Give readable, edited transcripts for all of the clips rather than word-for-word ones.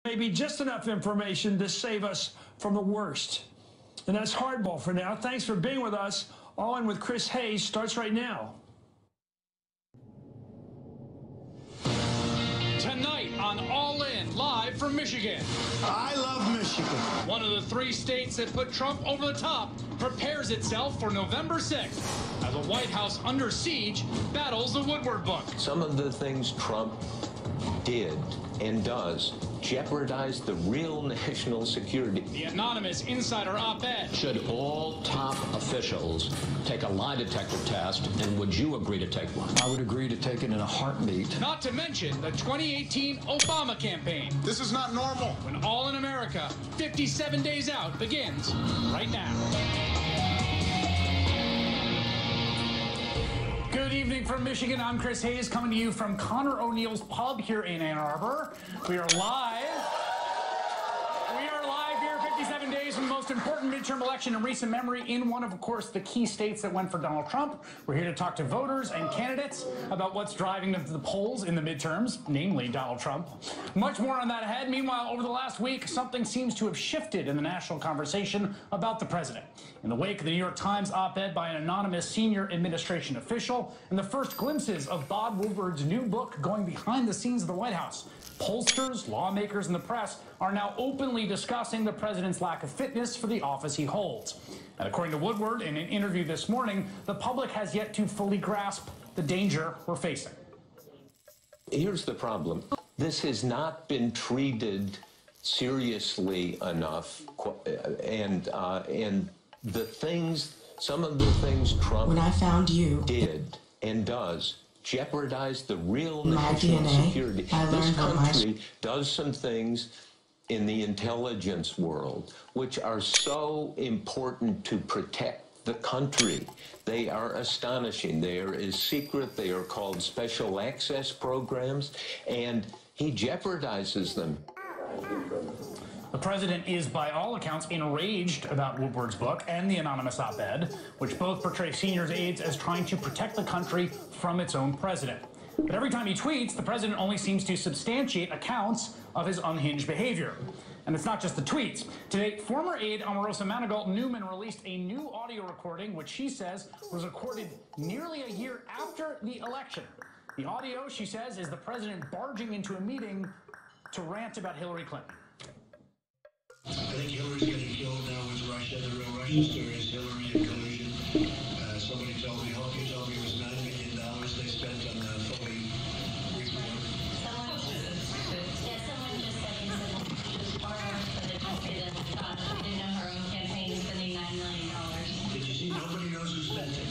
maybe just enough information to save us from the worst. And that's Hardball for now. Thanks for being with us. All In with Chris Hayes starts right now. Tonight on All In, live from Michigan. I love Michigan. One of the 3 states that put Trump over the top prepares itself for November 6th as the White House under siege battles the Woodward book. Some of the things Trump did and does jeopardize the real national security. The anonymous insider op-ed. Should all top officials take a lie detector test, and would you agree to take one? I would agree to take it in a heartbeat. Not to mention the 2018 Obama campaign. This is not normal. When All in America, 57 days out, begins right now. Good evening from Michigan. I'm Chris Hayes, coming to you from Connor O'Neill's Pub here in Ann Arbor. We are live. We are live here 57 days from the most important midterm election in recent memory in one of course, the key states that went for Donald Trump. We're here to talk to voters and candidates about what's driving them to the polls in the midterms, namely Donald Trump. Much more on that ahead. Meanwhile, over the last week, something seems to have shifted in the national conversation about the president. In the wake of the New York Times op-ed by an anonymous senior administration official and the first glimpses of Bob Woodward's new book going behind the scenes of the White House, pollsters, lawmakers, and the press are now openly discussing the president's lack of fitness for the office he holds. And according to Woodward, in an interview this morning, the public has yet to fully grasp the danger we're facing. Here's the problem. This has not been treated seriously enough, and some of the things Trump when I found you did and does jeopardize the real my national DNA, security. This country does some things in the intelligence world which are so important to protect the country. They are astonishing. They are as secret. They are called special access programs, and he jeopardizes them. The president is, by all accounts, enraged about Woodward's book and the anonymous op-ed, which both portray senior aides as trying to protect the country from its own president. But every time he tweets, the president only seems to substantiate accounts of his unhinged behavior. And it's not just the tweets. Today, former aide Omarosa Manigault-Newman released a new audio recording, which she says was recorded nearly a year after the election. The audio, she says, is the president barging into a meeting to rant about Hillary Clinton. I think Hillary's getting killed now with Russia. The real Russian story is Hillary and collusion. Somebody told me, Hope, you told me it was $9 million they spent on the phony report. Someone just said she was far worse, but it must be that she didn't know her own campaign is spending $9 million. Did you see? Nobody knows who spent it.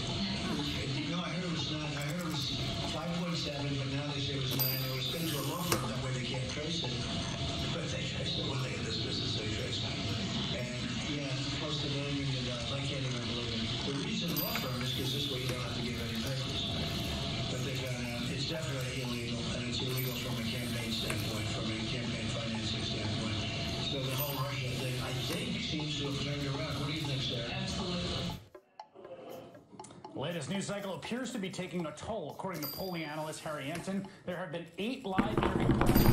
No, I heard it was 9. I heard it was 5.7, but now they say it was 9. It was spent to a law firm. That way they can't trace it. But they trace it when they get this business. They trace it. And yeah, close to $9 million. I can't even believe it. The reason law firm is because this way you don't have to give any papers. But they found out it's definitely illegal, and it's illegal from a campaign standpoint, from a campaign financing standpoint. So the whole Russia thing, I think, seems to have turned around. What do you think, Sarah? Absolutely. The latest news cycle appears to be taking a toll. According to polling analyst Harry Enton, there have been 8 live hearing polls,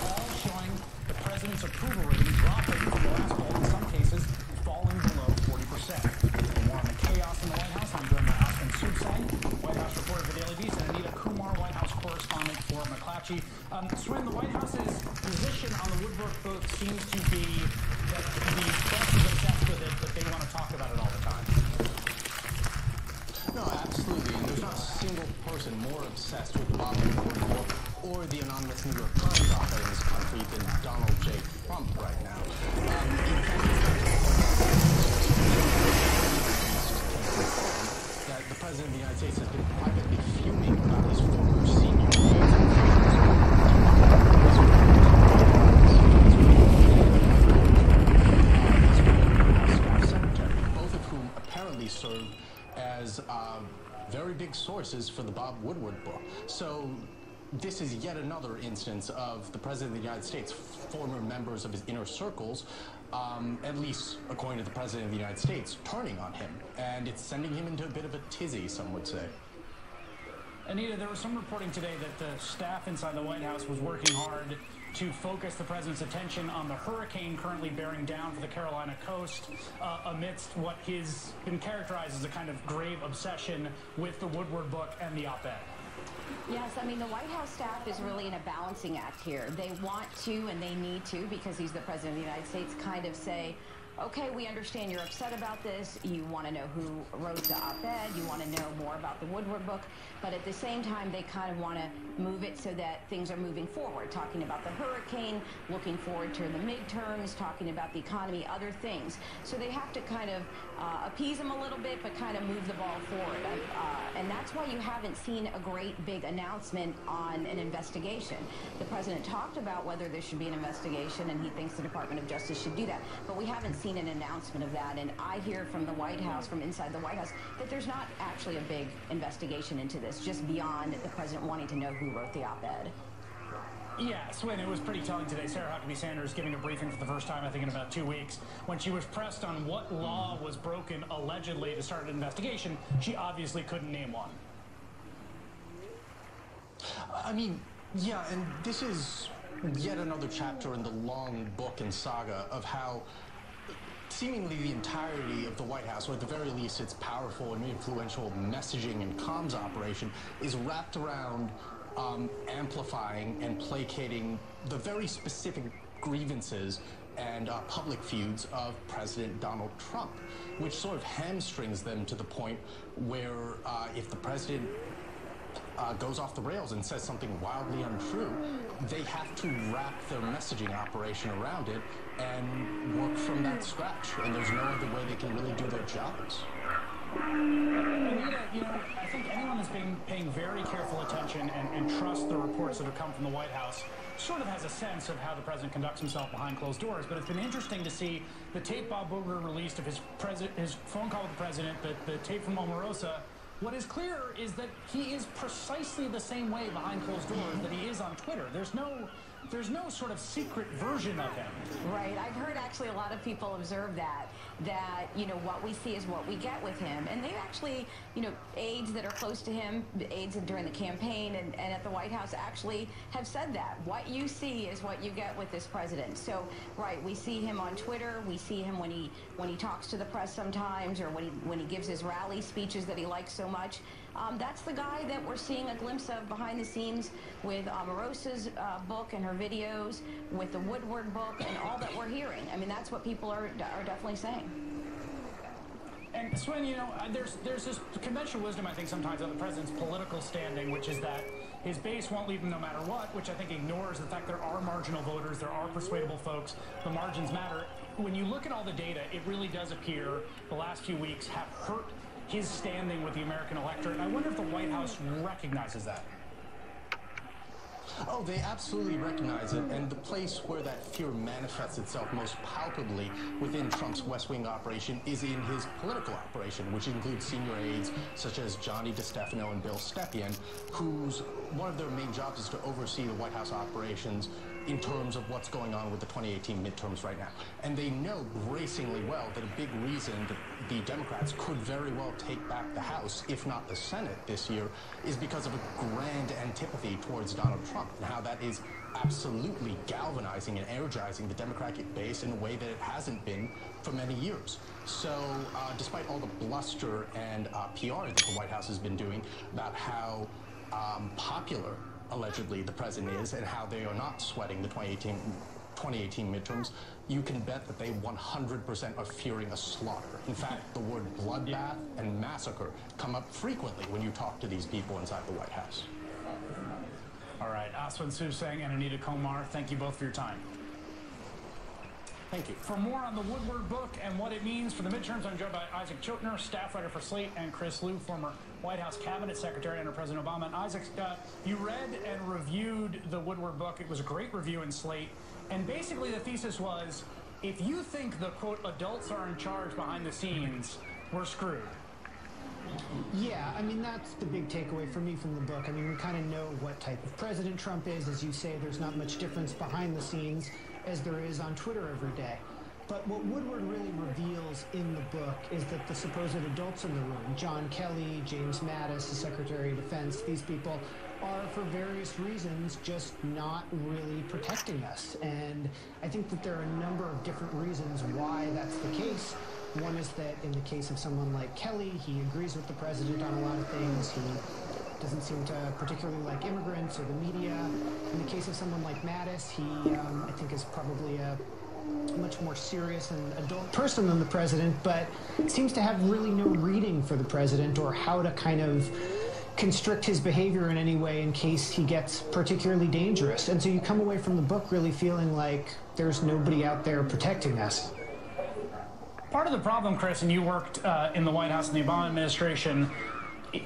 all showing the president's approval rating dropping from the last poll, in some cases falling below 40%. For more on the chaos in the White House, I'm joined by Austin Subsang, White House reporter for Daily Beast, and Anita Kumar, White House correspondent for McClatchy. Swin, the White House's position on the Woodward book seems to be that the press is obsessed with it, but they want to talk about it all the time. No, absolutely. And there's not a single person more obsessed with the Bob Woodward book or the anonymous New York Times op-ed in this country than Donald J. Trump right now. That the President of the United States has been privately fuming about his former senior staff secretary, both of whom apparently serve as very big sources for the Bob Woodward book. So this is yet another instance of the President of the United States, former members of his inner circles, at least according to the President of the United States, turning on him. And it's sending him into a bit of a tizzy, some would say. Anita, there was some reporting today that the staff inside the White House was working hard to focus the president's attention on the hurricane currently bearing down for the Carolina coast amidst what has been characterized as a kind of grave obsession with the Woodward book and the op-ed. Yes, I mean, the White House staff is really in a balancing act here. They want to and they need to, because he's the president of the United States, kind of say, okay, we understand you're upset about this. You want to know who wrote the op-ed. You want to know more about the Woodward book. But at the same time, they kind of want to move it so that things are moving forward, talking about the hurricane, looking forward to the midterms, talking about the economy, other things. So they have to kind of appease them a little bit, but kind of move the ball forward. And that's why you haven't seen a great big announcement on an investigation. The president talked about whether there should be an investigation, and he thinks the Department of Justice should do that. But we haven't seen an announcement of that. And I hear from the White House, from inside the White House, that there's not actually a big investigation into this, just beyond the president wanting to know who wrote the op-ed. Yeah, Swin, it was pretty telling today. Sarah Huckabee Sanders giving a briefing for the first time, I think, in about 2 weeks. When she was pressed on what law was broken, allegedly, to start an investigation, she obviously couldn't name one. I mean, yeah, and this is yet another chapter in the long book and saga of how seemingly the entirety of the White House, or at the very least its powerful and influential messaging and comms operation, is wrapped around amplifying and placating the very specific grievances and public feuds of President Donald Trump, which sort of hamstrings them to the point where if the president goes off the rails and says something wildly untrue, they have to wrap their messaging operation around it and work from that scratch. And there's no other way they can really do their jobs. Anita, you know, I think anyone that's been paying very careful attention and trusts the reports that have come from the White House sort of has a sense of how the president conducts himself behind closed doors. But it's been interesting to see the tape Bob Woodward released of his phone call with the president, the tape from Omarosa. What is clear is that he is precisely the same way behind closed doors that he is on Twitter. There's no sort of secret version of him. Right. I've heard actually a lot of people observe that, you know, what we see is what we get with him. And they actually, you know, aides that are close to him, aides during the campaign and at the White House actually have said that. What you see is what you get with this president. So, right, we see him on Twitter. We see him when he talks to the press sometimes, or when he gives his rally speeches that he likes so much. That's the guy that we're seeing a glimpse of behind the scenes with Omarosa's book and her videos, with the Woodward book, and all that we're hearing. I mean, that's what people are definitely saying. And Swin, you know, there's this conventional wisdom, I think, sometimes on the president's political standing, which is that his base won't leave him no matter what, which I think ignores the fact there are marginal voters, there are persuadable folks, the margins matter. When you look at all the data, it really does appear the last few weeks have hurt his standing with the American electorate. I wonder if the White House recognizes that. Oh, they absolutely recognize it, and the place where that fear manifests itself most palpably within Trump's West Wing operation is in his political operation, which includes senior aides such as Johnny DeStefano and Bill Stepien, whose one of their main jobs is to oversee the White House operations in terms of what's going on with the 2018 midterms right now. And they know bracingly well that a big reason that the Democrats could very well take back the House, if not the Senate this year, is because of a grand antipathy towards Donald Trump, and how that is absolutely galvanizing and energizing the Democratic base in a way that it hasn't been for many years. So despite all the bluster and PR that the White House has been doing about how popular allegedly the president is and how they are not sweating the 2018 midterms, you can bet that they 100% are fearing a slaughter. In fact, the word bloodbath and massacre come up frequently when you talk to these people inside the White House. All right, Aswin Susang and Anita Komar, thank you both for your time. Thank you. For more on the Woodward book and what it means for the midterms, I'm joined by Isaac Chotiner, staff writer for Slate, and Chris Liu, former White House cabinet secretary under President Obama. And Isaac, you read and reviewed the Woodward book. It was a great review in Slate. And basically the thesis was, if you think the, quote, adults are in charge behind the scenes, we're screwed. Yeah, I mean, that's the big takeaway for me from the book. I mean, we kind of know what type of president Trump is. As you say, there's not much difference behind the scenes as there is on Twitter every day. But what Woodward really reveals in the book is that the supposed adults in the room, John Kelly, James Mattis, the Secretary of Defense, these people are, for various reasons, just not really protecting us. And I think that there are a number of different reasons why that's the case. One is that in the case of someone like Kelly, he agrees with the president on a lot of things. He doesn't seem to particularly like immigrants or the media. In the case of someone like Mattis, he, I think, is probably a much more serious and adult person than the president, but seems to have really no reading for the president or how to kind of constrict his behavior in any way in case he gets particularly dangerous. And so you come away from the book really feeling like there's nobody out there protecting us. Part of the problem, Chris, and you worked in the White House in the Obama administration,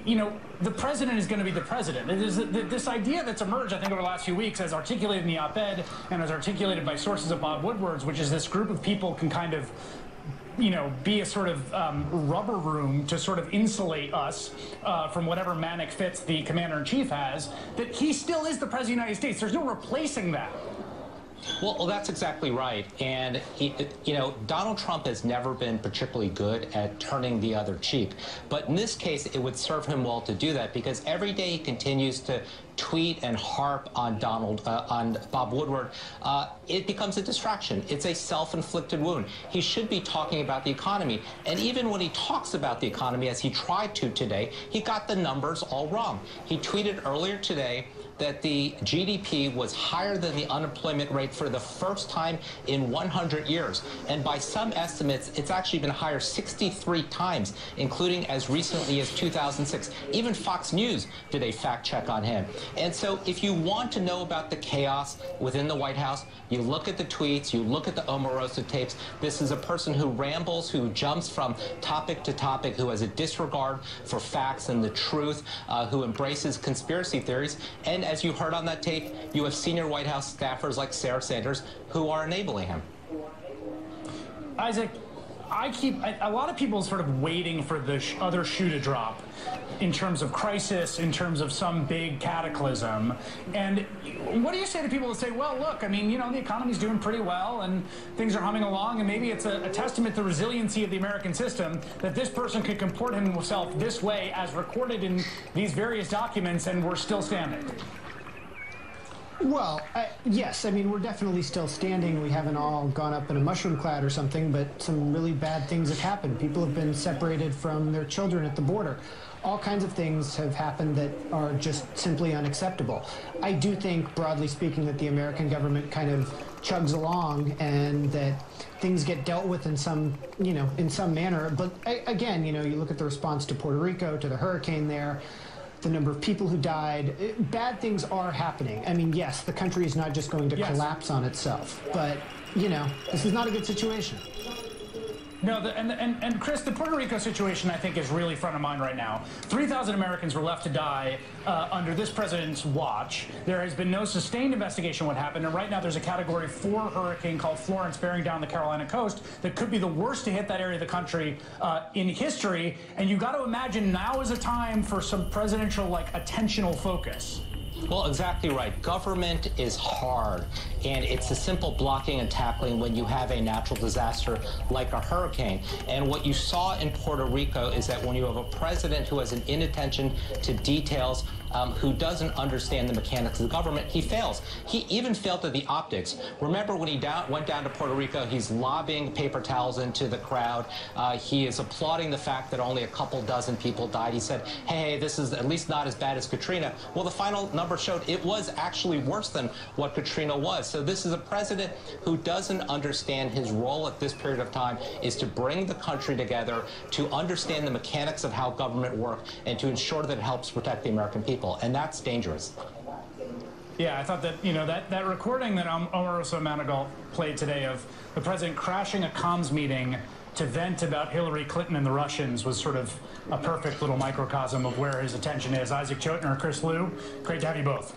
you know, the president is going to be the president. This idea that's emerged, I think, over the last few weeks, as articulated in the op-ed and as articulated by sources of Bob Woodward's, which is this group of people can kind of, you know, be a sort of rubber room to sort of insulate us from whatever manic fits the commander-in-chief has, that he still is the president of the United States. There's no replacing that. Well, that's exactly right. And, you know, Donald Trump has never been particularly good at turning the other cheek. But in this case, it would serve him well to do that, because every day he continues to tweet and harp on Bob Woodward. It becomes a distraction. It's a self-inflicted wound. He should be talking about the economy. And even when he talks about the economy, as he tried to today, he got the numbers all wrong. He tweeted earlier today that the GDP was higher than the unemployment rate for the first time in 100 years. And by some estimates, it's actually been higher 63 times, including as recently as 2006. Even Fox News did a fact check on him. And so if you want to know about the chaos within the White House, you look at the tweets, you look at the Omarosa tapes. This is a person who rambles, who jumps from topic to topic, who has a disregard for facts and the truth, who embraces conspiracy theories. And as you heard on that tape, you have senior White House staffers like Sarah Sanders who are enabling him. Isaac, a lot of people sort of waiting for the other shoe to drop in terms of crisis, in terms of some big cataclysm. And what do you say to people that say, well, look, I mean, you know, the economy's doing pretty well and things are humming along, and maybe it's a testament to the resiliency of the American system that this person could comport himself this way as recorded in these various documents, and we're still standing? Well, yes, I mean, we're definitely still standing. We haven't all gone up in a mushroom cloud or something, but some really bad things have happened. People have been separated from their children at the border. All kinds of things have happened that are just simply unacceptable. I do think, broadly speaking, that the American government kind of chugs along and that things get dealt with in some, you know, in some manner. But again, you know, you look at the response to Puerto Rico, to the hurricane there, the number of people who died. Bad things are happening. I mean, yes, the country is not just going to collapse on itself, but, you know, this is not a good situation. No, and Chris, the Puerto Rico situation, I think, is really front of mind right now. 3,000 Americans were left to die under this president's watch. There has been no sustained investigation what happened, and right now there's a Category 4 hurricane called Florence bearing down the Carolina coast that could be the worst to hit that area of the country in history. And you got to imagine now is a time for some presidential, like, attentional focus. Well, exactly right. Government is hard, and it's a simple blocking and tackling when you have a natural disaster like a hurricane. And what you saw in Puerto Rico is that when you have a president who has an inattention to details, who doesn't understand the mechanics of the government, he fails. He even failed at the optics. Remember when he went down to Puerto Rico, he's lobbing paper towels into the crowd. He is applauding the fact that only a couple dozen people died. He said, hey, this is at least not as bad as Katrina. Well, the final number showed it was actually worse than what Katrina was. So this is a president who doesn't understand his role at this period of time is to bring the country together, to understand the mechanics of how government works, and to ensure that it helps protect the American people. And that's dangerous. Yeah, I thought that, you know, that recording that Omarosa Manigault played today of the president crashing a comms meeting to vent about Hillary Clinton and the Russians was sort of a perfect little microcosm of where his attention is. Isaac Chotiner, Chris Liu, great to have you both.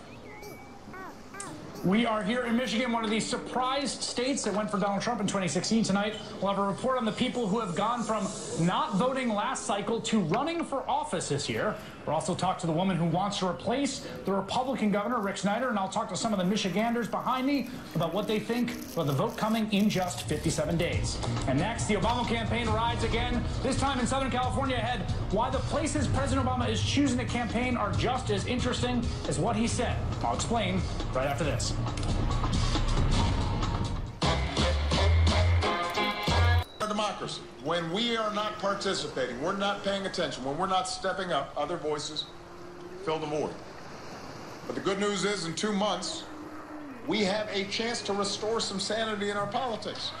We are here in Michigan, one of the surprised states that went for Donald Trump in 2016. Tonight, we'll have a report on the people who have gone from not voting last cycle to running for office this year. We'll also talk to the woman who wants to replace the Republican governor, Rick Snyder, and I'll talk to some of the Michiganders behind me about what they think about the vote coming in just 57 days. And next, the Obama campaign rides again, this time in Southern California ahead. Why the places President Obama is choosing to campaign are just as interesting as what he said. I'll explain right after this. Democracy. When we are not participating, we're not paying attention, when we're not stepping up, other voices fill the void. But the good news is, in 2 months, we have a chance to restore some sanity in our politics.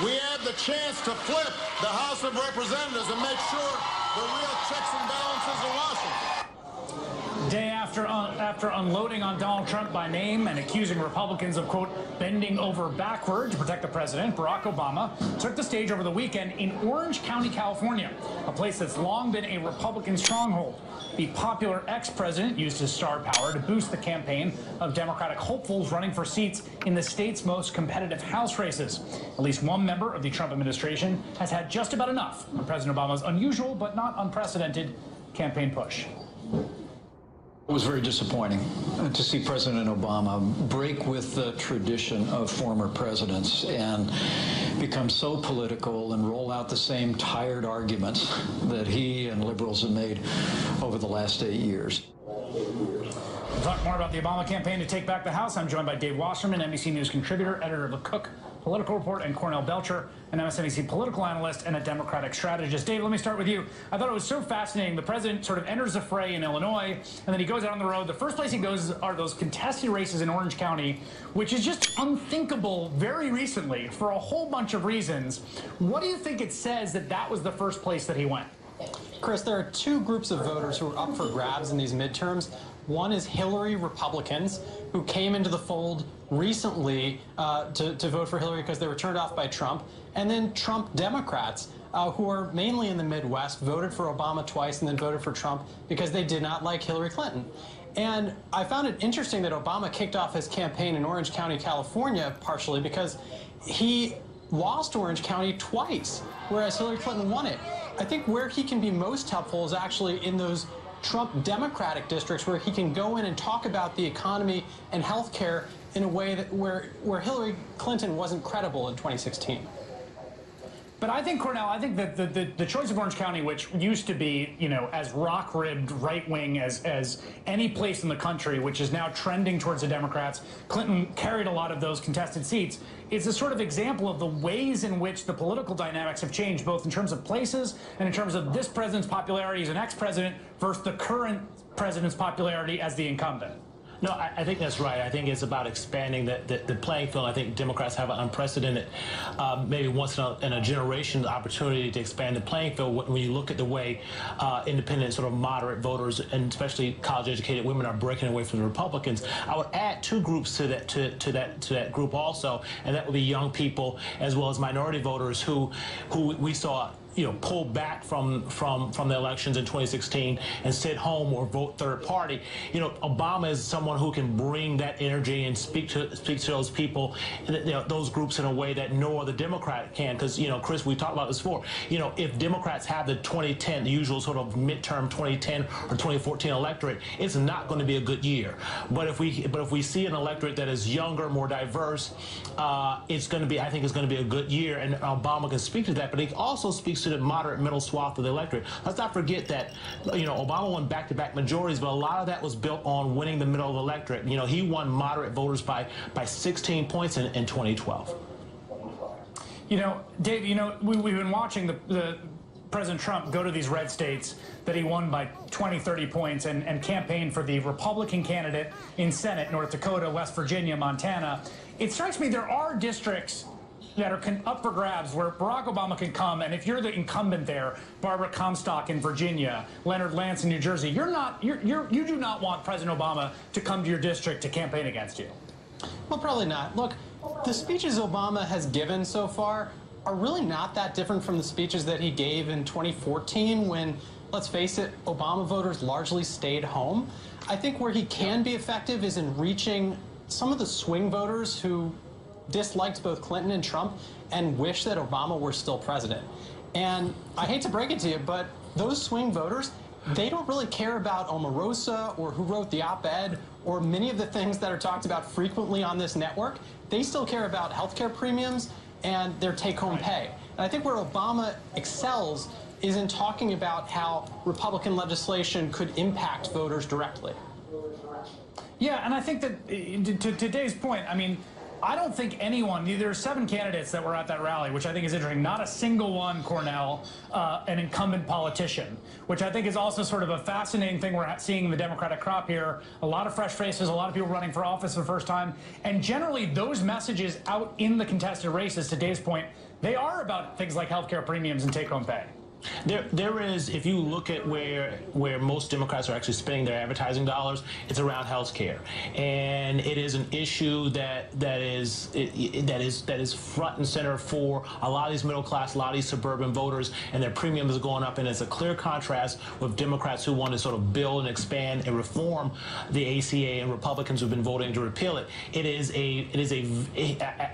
We have the chance to flip the House of Representatives and make sure the real checks and balances are Washington. Day after unloading on Donald Trump by name and accusing Republicans of, quote, bending over backward to protect the president, Barack Obama took the stage over the weekend in Orange County, California, a place that's long been a Republican stronghold. The popular ex-president used his star power to boost the campaign of Democratic hopefuls running for seats in the state's most competitive House races. At least one member of the Trump administration has had just about enough of President Obama's unusual but not unprecedented campaign push. It was very disappointing to see President Obama break with the tradition of former presidents and become so political and roll out the same tired arguments that he and liberals have made over the last 8 years. We'll talk more about the Obama campaign to take back the House. I'm joined by Dave Wasserman, NBC News contributor, editor of the Cook Political Report, and Cornell Belcher, an MSNBC political analyst and a Democratic strategist. Dave, let me start with you. I thought it was so fascinating. The president sort of enters the fray in Illinois, and then he goes out on the road. The first place he goes are those contested races in Orange County, which is just unthinkable very recently for a whole bunch of reasons. What do you think it says that that was the first place that he went? Chris, there are two groups of voters who are up for grabs in these midterms. One is Hillary Republicans, who came into the fold recently to vote for Hillary because they were turned off by Trump, and then Trump Democrats, who are mainly in the Midwest, voted for Obama twice and then voted for Trump because they did not like Hillary Clinton. And I found it interesting that Obama kicked off his campaign in Orange County, California, partially because he lost Orange County twice, whereas Hillary Clinton won it. I think where he can be most helpful is actually in those Trump Democratic districts where he can go in and talk about the economy and health care in a way that where Hillary Clinton wasn't credible in 2016. But I think, Cornell, I think that the choice of Orange County, which used to be, you know, as rock-ribbed right-wing as any place in the country, which is now trending towards the Democrats, Clinton carried a lot of those contested seats, is a sort of example of the ways in which the political dynamics have changed, both in terms of places and in terms of this president's popularity as an ex-president versus the current president's popularity as the incumbent. No, I think that's right. I think it's about expanding the playing field. I think Democrats have an unprecedented, maybe once in a generation, opportunity to expand the playing field when you look at the way independent, sort of moderate voters, and especially college-educated women, are breaking away from the Republicans. I would add two groups to that group also, and that would be young people as well as minority voters who we saw, you know, pull back from the elections in 2016 and sit home or vote third party. You know, Obama is someone who can bring that energy and speak to those people, you know, those groups in a way that no other Democrat can. Because, you know, Chris, we talked about this before. You know, if Democrats have the 2010, the usual sort of midterm 2010 or 2014 electorate, it's not going to be a good year. But if we see an electorate that is younger, more diverse, it's going to be, I think, it's going to be a good year, and Obama can speak to that. But he also speaks to the moderate middle swath of the electorate. Let's not forget that, you know, Obama won back-to-back majorities, but a lot of that was built on winning the middle of the electorate. You know, he won moderate voters by 16 points in 2012. You know, Dave, you know, we've been watching the President Trump go to these red states that he won by 20, 30 points and campaign for the Republican candidate in Senate, North Dakota, West Virginia, Montana. It strikes me there are districts that are up for grabs where Barack Obama can come, and if you're the incumbent there, Barbara Comstock in Virginia, Leonard Lance in New Jersey, you do not want President Obama to come to your district to campaign against you. Well, probably not. Look, the speeches Obama has given so far are really not that different from the speeches that he gave in 2014 when, let's face it, Obama voters largely stayed home. I think where he can be effective is in reaching some of the swing voters who disliked both Clinton and Trump and wish that Obama were still president. And I hate to break it to you, but those swing voters, they don't really care about Omarosa or who wrote the op-ed or many of the things that are talked about frequently on this network. They still care about healthcare premiums and their take-home pay. And I think where Obama excels is in talking about how Republican legislation could impact voters directly. Yeah, and I think that, to today's point, I mean, I don't think anyone, there are 7 candidates that were at that rally, which I think is interesting. Not a single one, Cornell, an incumbent politician, which I think is also sort of a fascinating thing we're seeing in the Democratic crop here. A lot of fresh faces, a lot of people running for office for the first time. And generally, those messages out in the contested races, to Dave's point, they are about things like healthcare premiums and take-home pay. There is, if you look at where most Democrats are actually spending their advertising dollars, it's around health care, and it is an issue that is front and center for a lot of these middle class, a lot of these suburban voters, and their premiums are going up. And it's a clear contrast with Democrats who want to sort of build and expand and reform the ACA, and Republicans who've been voting to repeal it.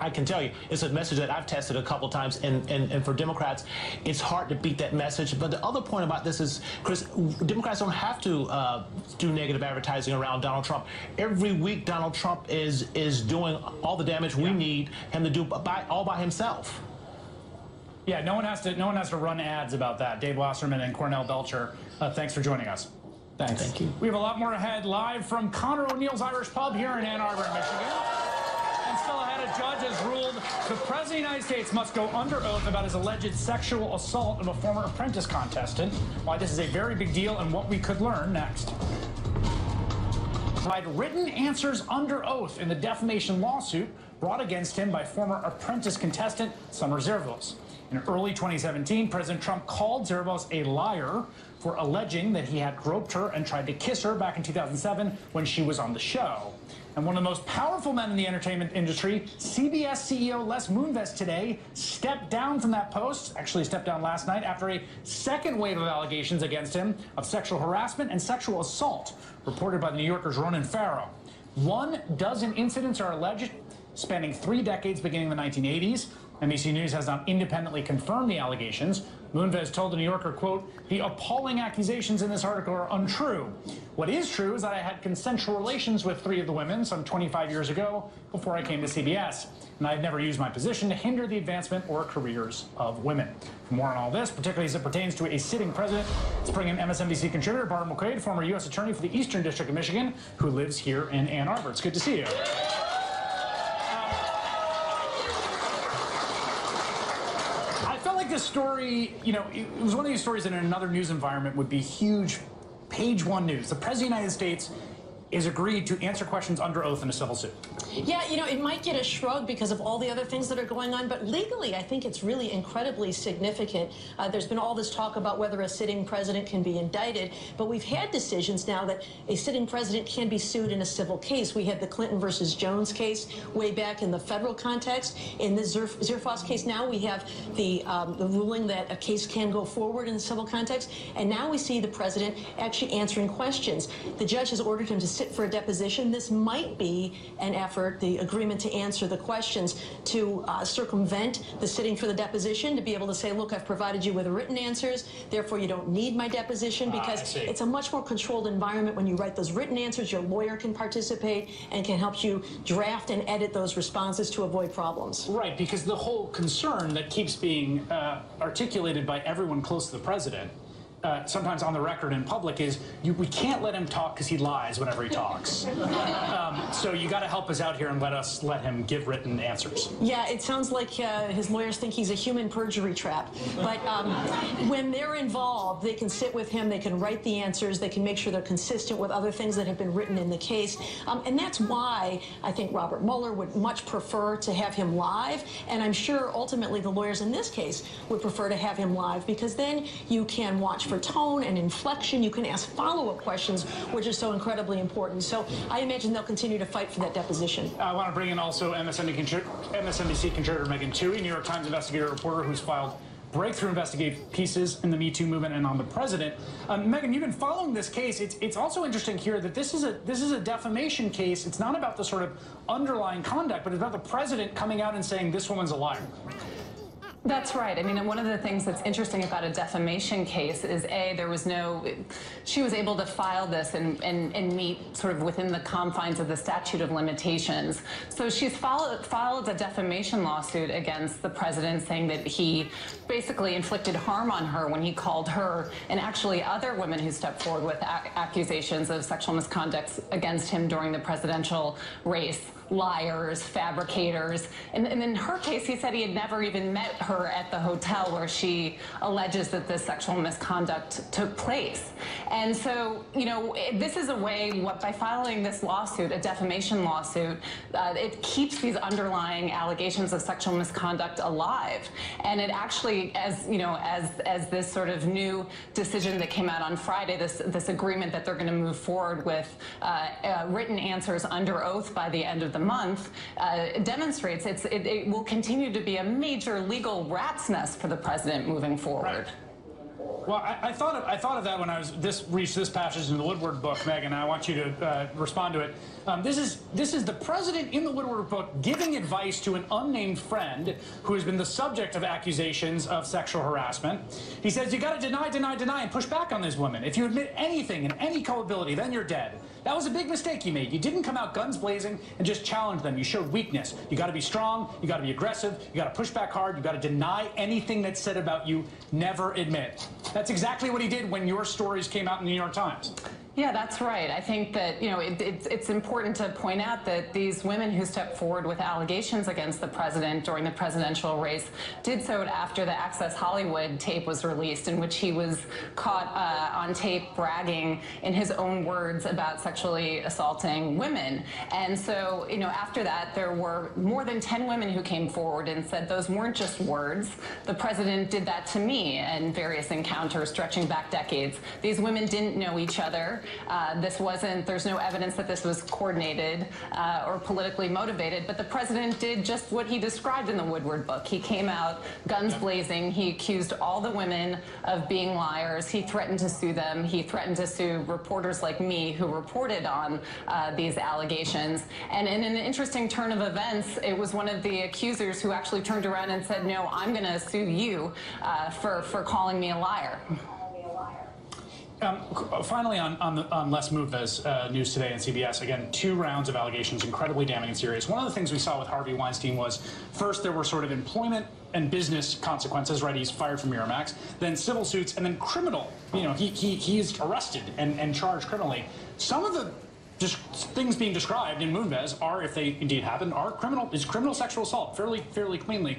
I can tell you, it's a message that I've tested a couple times, and for Democrats, it's hard to beat that message. But the other point about this is, Chris, Democrats don't have to do negative advertising around Donald Trump. Every week, Donald Trump is doing all the damage we need him to do all by himself. Yeah, no one has to run ads about that. Dave Wasserman and Cornell Belcher, thanks for joining us. Thanks. Thank you. We have a lot more ahead, live from Conor O'Neill's Irish Pub here in Ann Arbor, Michigan. And still ahead, a judge has ruled the President of the United States must go under oath about his alleged sexual assault of a former Apprentice contestant. Why this is a very big deal and what we could learn next. Provide written answers under oath in the defamation lawsuit brought against him by former Apprentice contestant Summer Zervos. In early 2017, President Trump called Zervos a liar for alleging that he had groped her and tried to kiss her back in 2007 when she was on the show. And one of the most powerful men in the entertainment industry, CBS CEO Les Moonves today stepped down from that post, actually stepped down last night after a second wave of allegations against him of sexual harassment and sexual assault, reported by the New Yorker's Ronan Farrow. 12 incidents are alleged, spanning 3 decades beginning in the 1980s. NBC News has not independently confirmed the allegations. Moonves told the New Yorker, quote, "The appalling accusations in this article are untrue. What is true is that I had consensual relations with 3 of the women some 25 years ago before I came to CBS. And I've never used my position to hinder the advancement or careers of women." For more on all this, particularly as it pertains to a sitting president, let's bring in MSNBC contributor Barbara McQuaid, former U.S. Attorney for the Eastern District of Michigan, who lives here in Ann Arbor. It's good to see you. This story, you know, it was one of these stories that in another news environment would be huge, page 1 news. The President of the United States is agreed to answer questions under oath in a civil suit. Yeah, you know, it might get a shrug because of all the other things that are going on, but legally, I think it's really incredibly significant. There's been all this talk about whether a sitting president can be indicted, but we've had decisions now that a sitting president can be sued in a civil case. We had the Clinton versus Jones case way back in the federal context. In the Zerfos case now, we have the ruling that a case can go forward in the civil context, and now we see the president actually answering questions. The judge has ordered him to sit for a deposition. This might be an effort, the agreement to answer the questions, to circumvent the sitting for the deposition, to be able to say, look, I've provided you with written answers, therefore you don't need my deposition, because it's a much more controlled environment when you write those written answers. Your lawyer can participate and can help you draft and edit those responses to avoid problems. Right, because the whole concern that keeps being articulated by everyone close to the president, sometimes on the record in public, is we can't let him talk because he lies whenever he talks. So you got to help us out here and let him give written answers. Yeah, it sounds like his lawyers think he's a human perjury trap. But when they're involved, they can sit with him, they can write the answers, they can make sure they're consistent with other things that have been written in the case. And that's why I think Robert Mueller would much prefer to have him live. And I'm sure ultimately the lawyers in this case would prefer to have him live, because then you can watch for tone and inflection. You can ask follow-up questions, which is so incredibly important. So I imagine they'll continue to fight for that deposition. I want to bring in also MSNBC contributor Megan Twohey, New York Times investigative reporter who's filed breakthrough investigative pieces in the Me Too movement and on the president. Megan, you've been following this case. It's also interesting here that this is a defamation case. It's not about the sort of underlying conduct, but it's about the president coming out and saying this woman's a liar. That's right. I mean, one of the things that's interesting about a defamation case is, there was she was able to file this and meet sort of within the confines of the statute of limitations. So she's filed a defamation lawsuit against the president, saying that he basically inflicted harm on her when he called her and actually other women who stepped forward with accusations of sexual misconduct against him during the presidential race liars, fabricators. And in her case, he said he had never even met her at the hotel where she alleges that this sexual misconduct took place. And so, this is a way, by filing this lawsuit, a defamation lawsuit, it keeps these underlying allegations of sexual misconduct alive. And it actually, as this sort of new decision that came out on Friday, this agreement that they're going to move forward with written answers under oath by the end of the month, demonstrates it will continue to be a major legal rat's nest for the president moving forward. Right. Well, I thought of that when I reached this passage in the Woodward book, Megan. I want you to respond to it. This is the president in the Woodward book giving advice to an unnamed friend who has been the subject of accusations of sexual harassment. He says, you got to deny, and push back on these women. If you admit anything and any culpability, then you're dead. That was a big mistake you made. You didn't come out guns blazing and just challenge them. You showed weakness. You got to be strong. You got to be aggressive. You got to push back hard. You got to deny anything that's said about you. Never admit. That's exactly what he did when your stories came out in the New York Times. Yeah, that's right. I think that, it's important to point out that these women who stepped forward with allegations against the president during the presidential race did so after the Access Hollywood tape was released, in which he was caught on tape bragging in his own words about sexually assaulting women. And so, after that, there were more than 10 women who came forward and said those weren't just words. The president did that to me in various encounters stretching back decades. These women didn't know each other. There's no evidence that this was coordinated or politically motivated, but the president did just what he described in the Woodward book. He came out guns blazing. He accused all the women of being liars. He threatened to sue them. He threatened to sue reporters like me who reported on these allegations. And in an interesting turn of events, it was one of the accusers who actually turned around and said, no, I'm going to sue you for calling me a liar. Finally, on Les Moonves News Today and CBS, again, 2 rounds of allegations, incredibly damning and serious. One of the things we saw with Harvey Weinstein was, first, there were sort of employment and business consequences, right? He's fired from Miramax, then civil suits, and then criminal. He's arrested and charged criminally. Some of the things being described in Moonves are, if they indeed happen, is criminal sexual assault, fairly cleanly.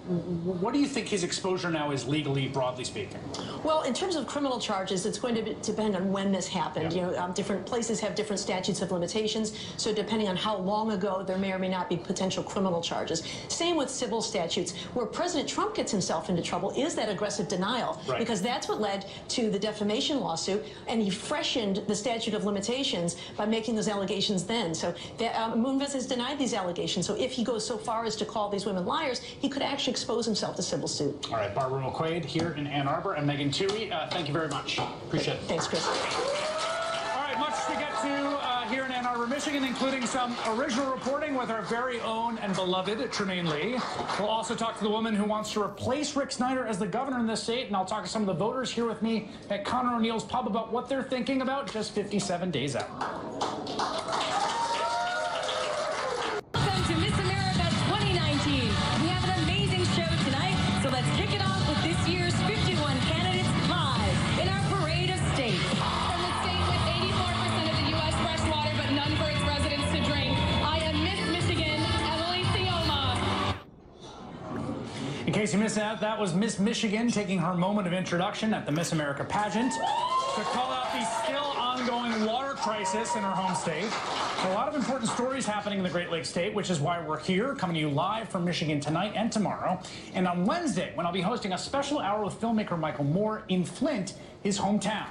What do you think his exposure now is legally, broadly speaking? Well, in terms of criminal charges, it's going to depend on when this happened. Yeah. Different places have different statutes of limitations, so depending on how long ago, there may or may not be potential criminal charges. Same with civil statutes. Where President Trump gets himself into trouble is that aggressive denial, right? Because that's what led to the defamation lawsuit, and he freshened the statute of limitations by making those allegations then. So Moonves has denied these allegations, so if he goes so far as to call these women liars, he could actually expose himself to civil suit. All right, Barbara McQuaid here in Ann Arbor, and Megan Toohey, thank you very much. Appreciate it. Thanks, Chris. All right, much to get to here in Ann Arbor, Michigan, including some original reporting with our very own and beloved Tremaine Lee. We'll also talk to the woman who wants to replace Rick Snyder as the governor in this state, and I'll talk to some of the voters here with me at Conor O'Neill's Pub about what they're thinking about just 57 days out. Welcome to Miss America 2019. We have an amazing show tonight, so let's kick it off with this year's 51 candidates live in our parade of states. From the state with 84% of the U.S. fresh water, but none for its residents to drink, I am Miss Michigan, Emily Thioma. In case you missed that, that was Miss Michigan taking her moment of introduction at the Miss America pageant to call out the still ongoing water crisis in her home state. A lot of important stories happening in the Great Lakes state, which is why we're here, coming to you live from Michigan tonight and tomorrow. And on Wednesday, when I'll be hosting a special hour with filmmaker Michael Moore in Flint, his hometown.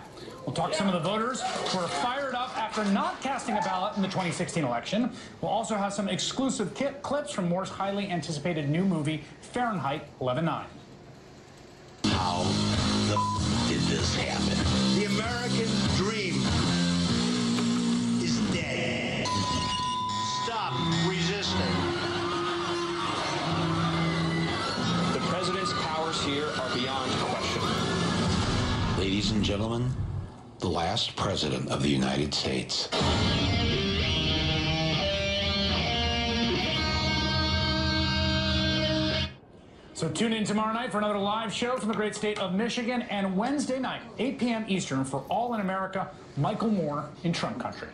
We'll talk to some of the voters who are fired up after not casting a ballot in the 2016 election. We'll also have some exclusive clips from Moore's highly anticipated new movie, Fahrenheit 11/9. How did this happen? The American dream is dead. Stop resisting. The president's and gentlemen, the last president of the United States. So tune in tomorrow night for another live show from the great state of Michigan, and Wednesday night, 8 p.m. Eastern, for All in America, Michael Moore in Trump Country.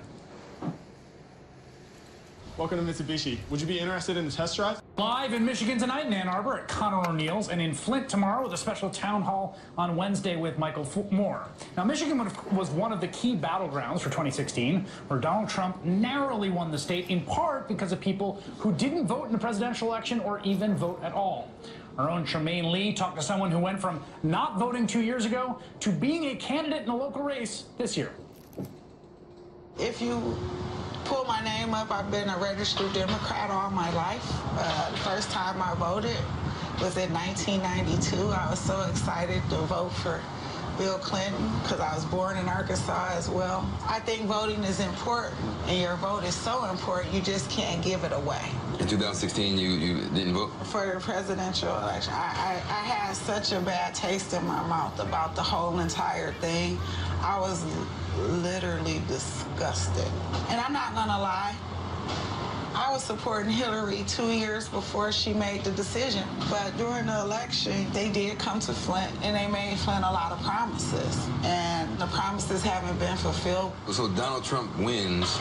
Welcome to Mitsubishi. Would you be interested in the test drive? Live in Michigan tonight in Ann Arbor at Conor O'Neill's, and in Flint tomorrow with a special town hall on Wednesday with Michael Moore. Now, Michigan was one of the key battlegrounds for 2016, where Donald Trump narrowly won the state, in part because of people who didn't vote in the presidential election or even vote at all. Our own Tremaine Lee talked to someone who went from not voting 2 years ago to being a candidate in a local race this year. If you pull my name up, I've been a registered Democrat all my life. The first time I voted was in 1992. I was so excited to vote for Bill Clinton because I was born in Arkansas as well. I think voting is important, and your vote is so important, you just can't give it away. In 2016, you didn't vote? For the presidential election, I had such a bad taste in my mouth about the whole entire thing. I was literally disgusted. And I'm not gonna lie, I was supporting Hillary 2 years before she made the decision. But during the election, they did come to Flint, and they made Flint a lot of promises. And the promises haven't been fulfilled. So Donald Trump wins.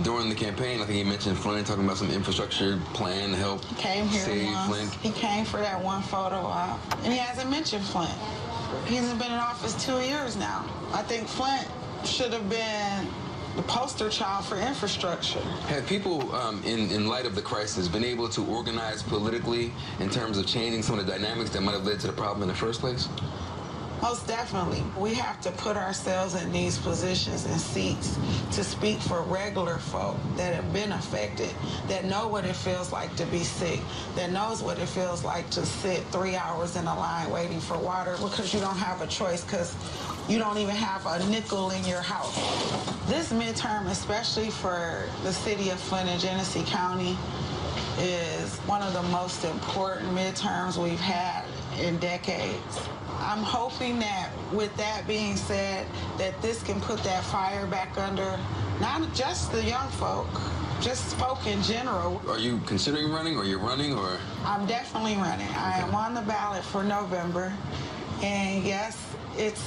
During the campaign, I think he mentioned Flint, talking about some infrastructure plan to help save Flint. He came for that one photo op, and he hasn't mentioned Flint. He hasn't been in office 2 years now. I think Flint should have been the poster child for infrastructure. Have people, in light of the crisis, been able to organize politically in terms of changing some of the dynamics that might have led to the problem in the first place? Most definitely. We have to put ourselves in these positions and seats to speak for regular folk that have been affected, that know what it feels like to be sick, that knows what it feels like to sit 3 hours in a line waiting for water because you don't have a choice, because you don't even have a nickel in your house. This midterm, especially for the city of Flint and Genesee County, is one of the most important midterms we've had in decades. I'm hoping that, with that being said, that this can put that fire back under not just the young folk, just folk in general. Are you considering running, or you're running, or? I'm definitely running. Okay. I am on the ballot for November, and yes, it's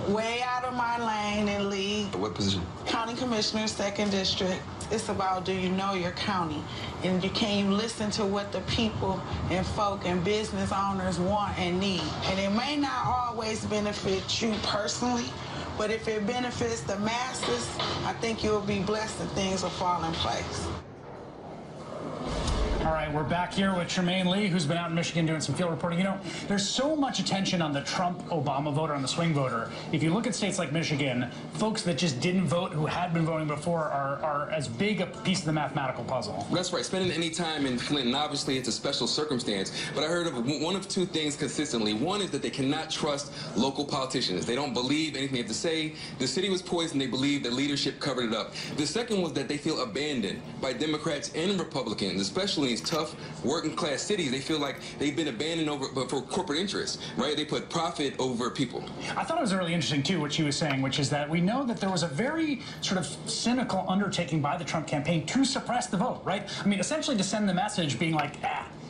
way out of my lane and league. What position? County Commissioner, 2nd District. It's about, do you know your county? And can you listen to what the people and folk and business owners want and need? And it may not always benefit you personally, but if it benefits the masses, I think you'll be blessed and things will fall in place. All right, we're back here with Tremaine Lee, who's been out in Michigan doing some field reporting. You know, there's so much attention on the Trump-Obama voter, on the swing voter. If you look at states like Michigan, folks that just didn't vote, who had been voting before, are as big a piece of the mathematical puzzle. That's right. Spending any time in Flint, and obviously it's a special circumstance, but I heard of one of two things consistently. One is that they cannot trust local politicians. They don't believe anything they have to say. The city was poisoned. They believe the leadership covered it up. The second was that they feel abandoned by Democrats and Republicans, especially in these tough working class cities. They feel like they've been abandoned for corporate interests, right? They put profit over people. I thought it was really interesting too what she was saying, which is that we know that there was a very sort of cynical undertaking by the Trump campaign to suppress the vote, right? I mean, essentially to send the message being like,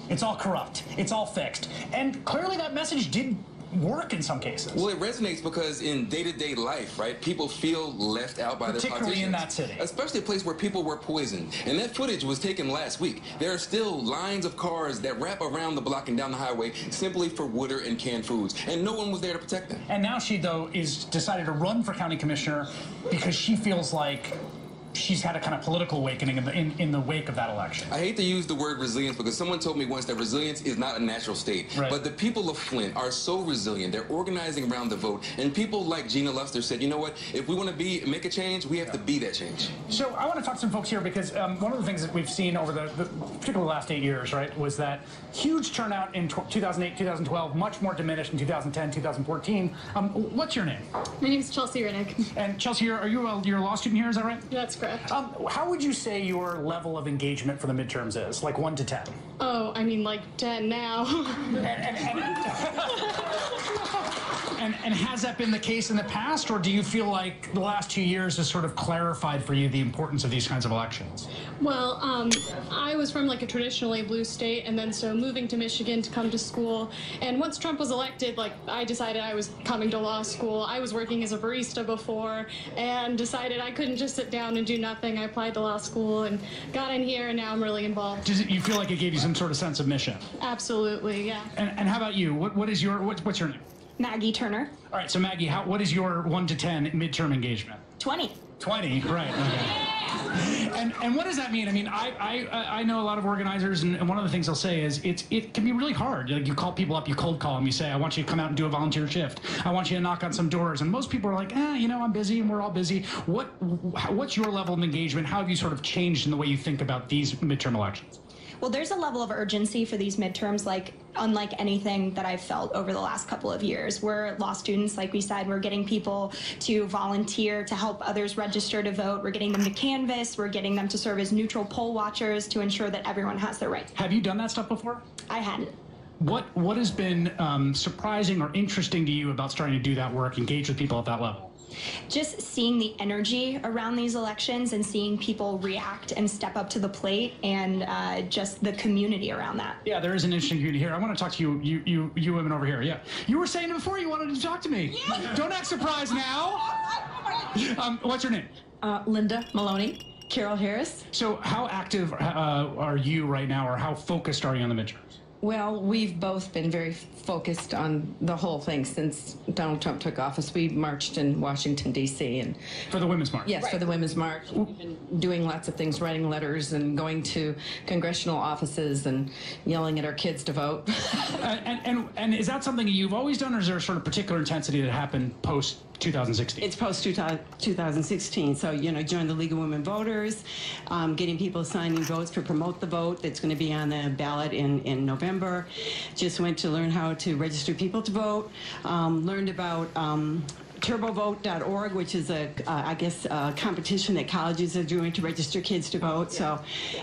it's all corrupt, it's all fixed. And clearly that message did work in some cases. Well, it resonates because in day-to-day life, right, people feel left out by their politicians. Particularly in that city. Especially a place where people were poisoned. And that footage was taken last week. There are still lines of cars that wrap around the block and down the highway simply for water and canned foods. And no one was there to protect them. And now she, though, is decided to run for county commissioner because she feels like she's had a kind of political awakening in the wake of that election. I hate to use the word resilience because someone told me once that resilience is not a natural state. Right. But the people of Flint are so resilient. They're organizing around the vote. And people like Gina Luster said, you know what, if we want to make a change, we have to be that change. So I want to talk to some folks here because one of the things that we've seen over the particularly the last 8 years, right, was that huge turnout in 2008, 2012, much more diminished in 2010, 2014. What's your name? My name is Chelsea Rennick. And Chelsea, you're a law student here, is that right? That's correct. How would you say your level of engagement for the midterms is, like 1 to 10? Oh, I mean, like 10 now. And has that been the case in the past, or do you feel like the last 2 years has sort of clarified for you the importance of these kinds of elections? Well, I was from like a traditionally blue state, and then so moving to Michigan to come to school. And once Trump was elected, like I decided I was coming to law school. I was working as a barista before and decided I couldn't just sit down and do nothing. I applied to law school and got in here, and now I'm really involved. Does you feel like it gave you some sort of sense of mission? Absolutely, yeah. And how about you? What's your name? Maggie Turner. All right, so Maggie, what is your 1 to 10 midterm engagement? 20. 20, right. Okay. And what does that mean? I mean, I know a lot of organizers, and one of the things they'll say is it can be really hard. Like, you call people up, you cold call them, you say, I want you to come out and do a volunteer shift. I want you to knock on some doors. And most people are like, you know, I'm busy, and we're all busy. What's your level of engagement? How have you sort of changed in the way you think about these midterm elections? Well, there's a level of urgency for these midterms, like unlike anything that I've felt over the last couple of years. We're law students, like we said, we're getting people to volunteer to help others register to vote. We're getting them to canvass. We're getting them to serve as neutral poll watchers to ensure that everyone has their rights. Have you done that stuff before? I hadn't. What has been surprising or interesting to you about starting to do that work, engage with people at that level? Just seeing the energy around these elections and seeing people react and step up to the plate, and just the community around that. Yeah, there is an interesting community here. I want to talk to you women over here. Yeah, you were saying before you wanted to talk to me. Yeah. Don't act surprised now. What's your name? Linda Maloney. Carol Harris. So how active are you right now, or how focused are you on the midterms? Well, we've both been very focused on the whole thing since Donald Trump took office. We marched in Washington, D.C. and for the Women's March. Yes, right. For the Women's March. We've been doing lots of things, writing letters and going to congressional offices and yelling at our kids to vote. And is that something you've always done, or is there a sort of particular intensity that happened post 2016? It's post 2016. So, you know, join the League of Women Voters, getting people signing votes to promote the vote that's going to be on the ballot in November. Just went to learn how to register people to vote. Learned about turbovote.org, which is a competition that colleges are doing to register kids to vote. So,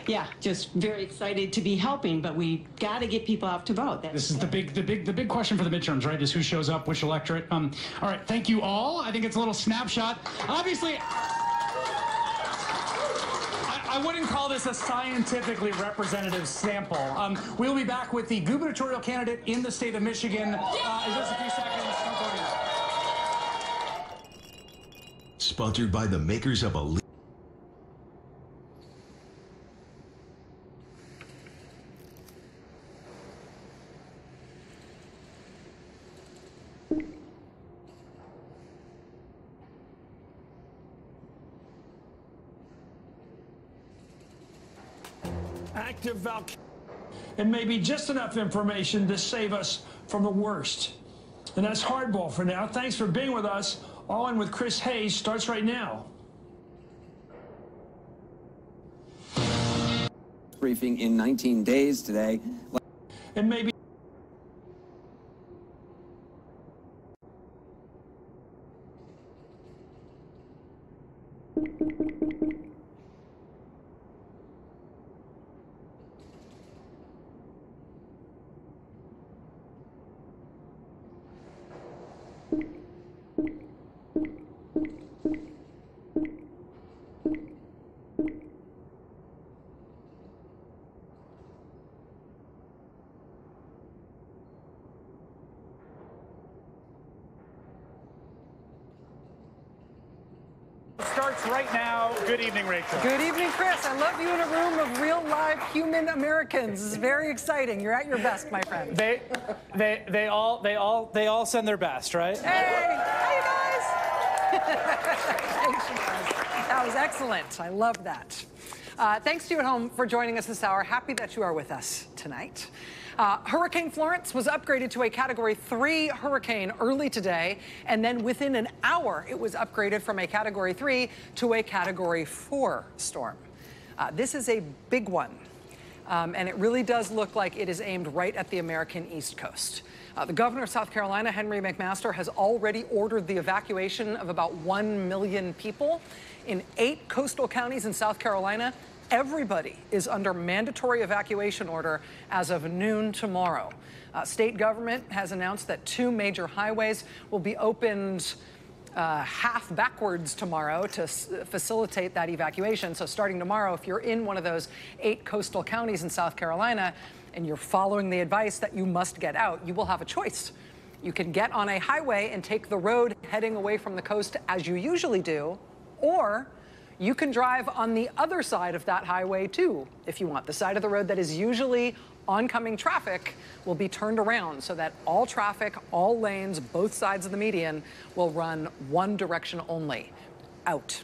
yeah, just very excited to be helping, but we got to get people out to vote. This is the big question for the midterms, right? Is who shows up, which electorate. All right, thank you all. I think it's a little snapshot. Obviously, I wouldn't call this a scientifically representative sample. We'll be back with the gubernatorial candidate in the state of Michigan in just a few seconds. Sponsored by the makers of a active Valkyrie. It may be just enough information to save us from the worst. And that's hardball for now. Thanks for being with us. All In with Chris Hayes starts right now. Briefing in 19 days today. It may be starts right now. Good evening, Rachel. Good evening, Chris. I love you in a room of real live human Americans. This is very exciting. You're at your best, my friend. They all send their best, right? Hey, you guys. That was excellent. I love that. Thanks to you at home for joining us this hour. Happy that you are with us tonight. Hurricane Florence was upgraded to a Category 3 hurricane early today, and then within an hour, it was upgraded from a Category 3 to a Category 4 storm. This is a big one, and it really does look like it is aimed right at the American East Coast. The governor of South Carolina, Henry McMaster, has already ordered the evacuation of about 1 million people. In 8 coastal counties in South Carolina, Everybody is under mandatory evacuation order as of noon tomorrow. State government has announced that 2 major highways will be opened half backwards tomorrow to facilitate that evacuation. So starting tomorrow, if you're in one of those 8 coastal counties in South Carolina and you're following the advice that you must get out, you will have a choice. You can get on a highway and take the road heading away from the coast as you usually do, or you can drive on the other side of that highway too, if you want. The side of the road that is usually oncoming traffic will be turned around so that all traffic, all lanes, both sides of the median will run one direction only, out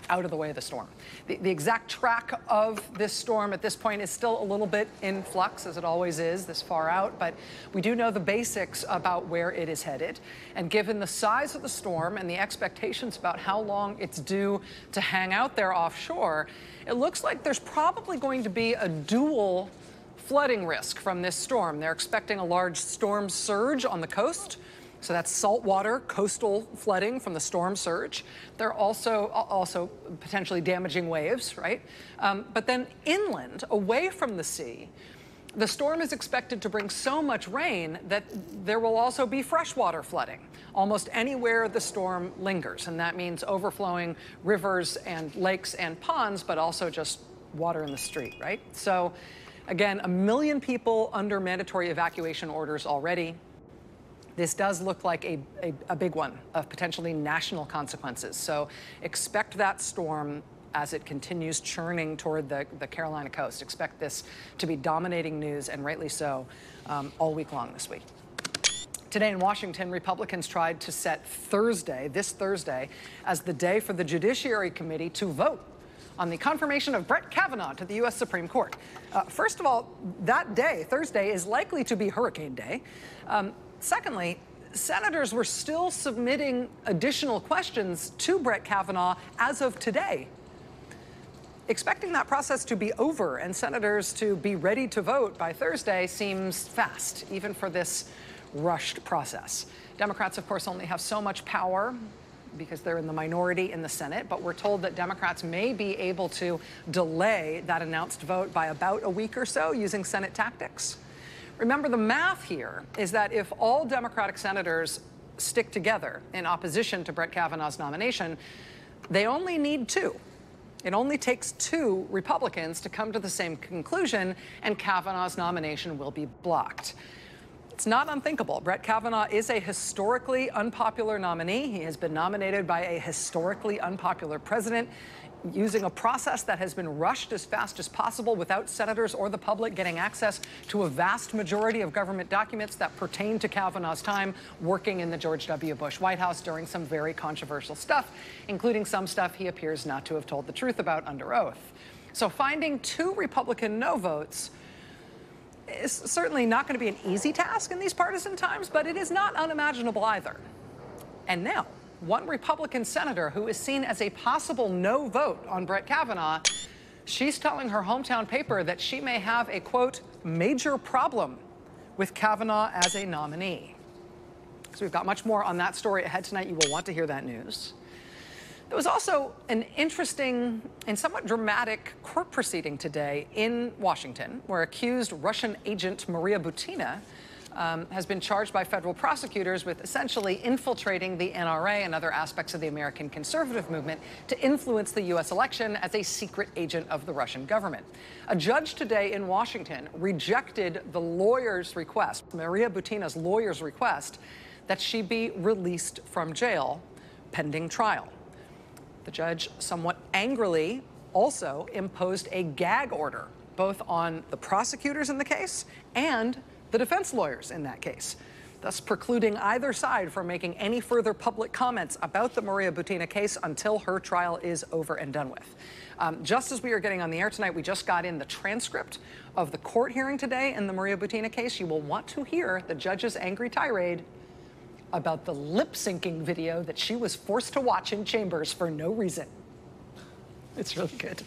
of the way of the storm. The exact track of this storm at this point is still a little bit in flux, as it always is this far out, but we do know the basics about where it is headed. And given the size of the storm and the expectations about how long it's due to hang out there offshore, it looks like there's probably going to be a dual flooding risk from this storm. They're expecting a large storm surge on the coast. So that's saltwater coastal flooding from the storm surge. They're also potentially damaging waves, right? But then inland, away from the sea, the storm is expected to bring so much rain that there will also be freshwater flooding almost anywhere the storm lingers. And that means overflowing rivers and lakes and ponds, but also just water in the street, right? So again, 1 million people under mandatory evacuation orders already. This does look like a big one of potentially national consequences. So expect that storm as it continues churning toward the Carolina coast. Expect this to be dominating news, and rightly so, all week long this week. Today in Washington, Republicans tried to set this Thursday, as the day for the Judiciary Committee to vote on the confirmation of Brett Kavanaugh to the U.S. Supreme Court. First of all, that day, Thursday, is likely to be Hurricane Day. Secondly, senators were still submitting additional questions to Brett Kavanaugh as of today. Expecting that process to be over and senators to be ready to vote by Thursday seems fast, even for this rushed process. Democrats, of course, only have so much power because they're in the minority in the Senate, but we're told that Democrats may be able to delay that announced vote by about a week or so using Senate tactics. Remember, the math here is that if all Democratic senators stick together in opposition to Brett Kavanaugh's nomination, they only need 2. It only takes 2 Republicans to come to the same conclusion, and Kavanaugh's nomination will be blocked. It's not unthinkable. Brett Kavanaugh is a historically unpopular nominee. He has been nominated by a historically unpopular president, using a process that has been rushed as fast as possible without senators or the public getting access to a vast majority of government documents that pertain to Kavanaugh's time working in the George W. Bush White House during some very controversial stuff, including some stuff he appears not to have told the truth about under oath. So finding 2 Republican no votes is certainly not going to be an easy task in these partisan times, but it is not unimaginable either. And now, one Republican senator who is seen as a possible no vote on Brett Kavanaugh, she's telling her hometown paper that she may have a, quote, major problem with Kavanaugh as a nominee. So we've got much more on that story ahead tonight. You will want to hear that news. There was also an interesting and somewhat dramatic court proceeding today in Washington, where accused Russian agent Maria Butina has been charged by federal prosecutors with essentially infiltrating the NRA and other aspects of the American conservative movement to influence the U.S. election as a secret agent of the Russian government. A judge today in Washington rejected the lawyer's request, Maria Butina's lawyer's request, that she be released from jail pending trial. The judge, somewhat angrily, also imposed a gag order, both on the prosecutors in the case and the defense lawyers in that case, thus precluding either side from making any further public comments about the Maria Butina case until her trial is over and done with. Just as we are getting on the air tonight, we just got in the transcript of the court hearing today in the Maria Butina case. You will want to hear the judge's angry tirade about the lip-syncing video that she was forced to watch in chambers for no reason. It's really good.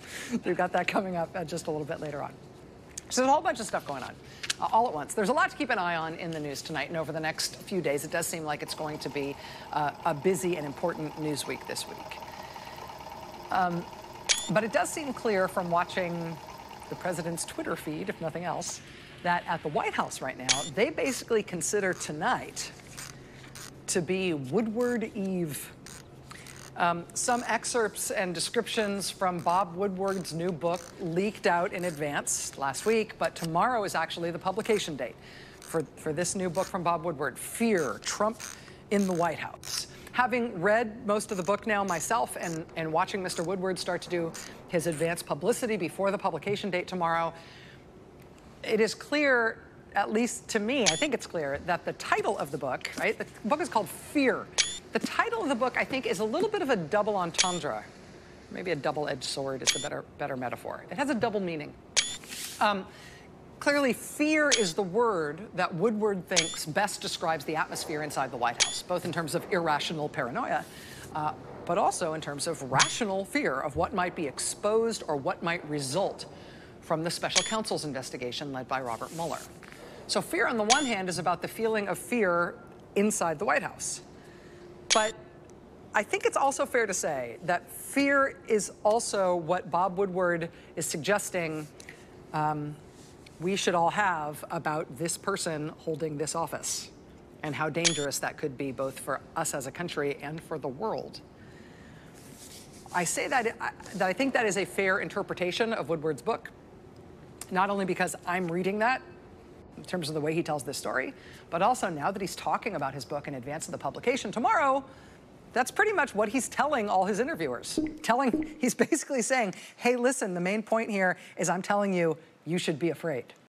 We've got that coming up just a little bit later on. So there's a whole bunch of stuff going on all at once. There's a lot to keep an eye on in the news tonight and over the next few days. It does seem like it's going to be a busy and important news week this week. But it does seem clear from watching the president's Twitter feed, if nothing else, that at the White House right now, they basically consider tonight to be Woodward Eve. Some excerpts and descriptions from Bob Woodward's new book leaked out in advance last week, but tomorrow is actually the publication date for this new book from Bob Woodward, Fear, Trump in the White House. Having read most of the book now myself and watching Mr. Woodward start to do his advanced publicity before the publication date tomorrow, it is clear, at least to me, I think it's clear, that the title of the book, right, the book is called Fear. The title of the book, I think, is a little bit of a double entendre. Maybe a double-edged sword is the better metaphor. It has a double meaning. Clearly, fear is the word that Woodward thinks best describes the atmosphere inside the White House, both in terms of irrational paranoia, but also in terms of rational fear of what might be exposed or what might result from the special counsel's investigation led by Robert Mueller. So fear, on the one hand, is about the feeling of fear inside the White House. But I think it's also fair to say that fear is also what Bob Woodward is suggesting we should all have about this person holding this office and how dangerous that could be both for us as a country and for the world. I say that I think that is a fair interpretation of Woodward's book, not only because I'm reading that in terms of the way he tells this story, but also now that he's talking about his book in advance of the publication tomorrow, that's pretty much what he's telling all his interviewers. He's basically saying, hey, listen, the main point here is I'm telling you, you should be afraid.